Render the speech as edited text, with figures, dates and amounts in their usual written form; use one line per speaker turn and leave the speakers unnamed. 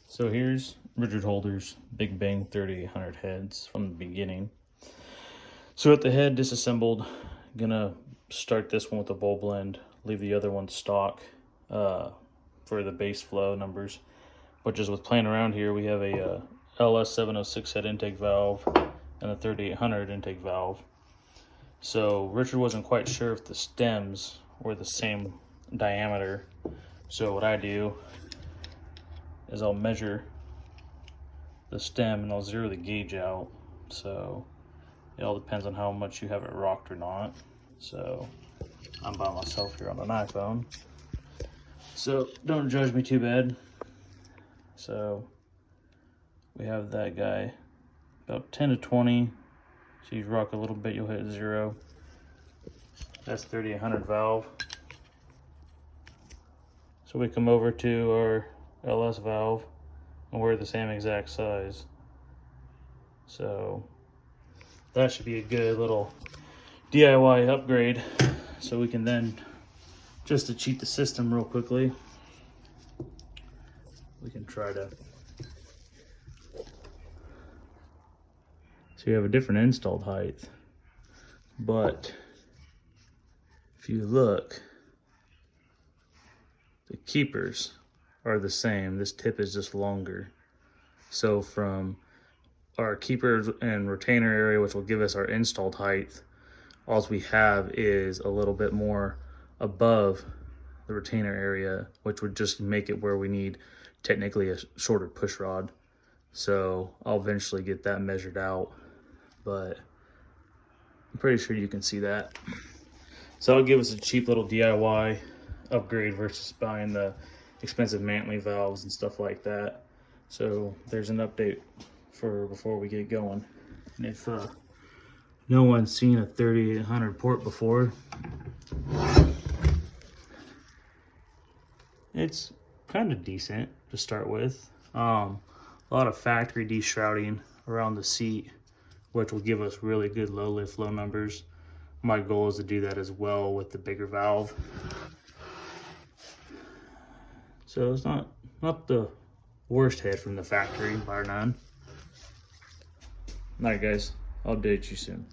So here's Richard Holder's Big Bang 3800 heads from the beginning. So with the head disassembled, gonna start this one with a bowl blend, leave the other one stock for the base flow numbers. But just with playing around here, we have a LS706 head intake valve and a 3800 intake valve. So Richard wasn't quite sure if the stems were the same diameter. So what I do is I'll measure the stem and I'll zero the gauge out. So it all depends on how much you have it rocked or not. So I'm by myself here on an iPhone, so don't judge me too bad. So we have that guy about 10 to 20. So you rock a little bit, you'll hit 0. That's 3800 valve. So we come over to our LS valve and we're the same exact size. So that should be a good little DIY upgrade. So we can then, just to cheat the system real quickly, we can try to, so you have a different installed height, but if you look, the keepers are the same. This tip is just longer. So from our keepers and retainer area, which will give us our installed height, all we have is a little bit more above the retainer area, which would just make it where we need technically a shorter push rod. So I'll eventually get that measured out, but I'm pretty sure you can see that. So it'll give us a cheap little DIY upgrade versus buying the expensive Mantley valves and stuff like that. So there's an update for before we get going. And if no one's seen a 3800 port before, it's kind of decent to start with. A lot of factory deshrouding around the seat, which will give us really good low lift flow numbers. My goal is to do that as well with the bigger valve. So it's not the worst head from the factory, bar none. All right, guys, I'll update you soon.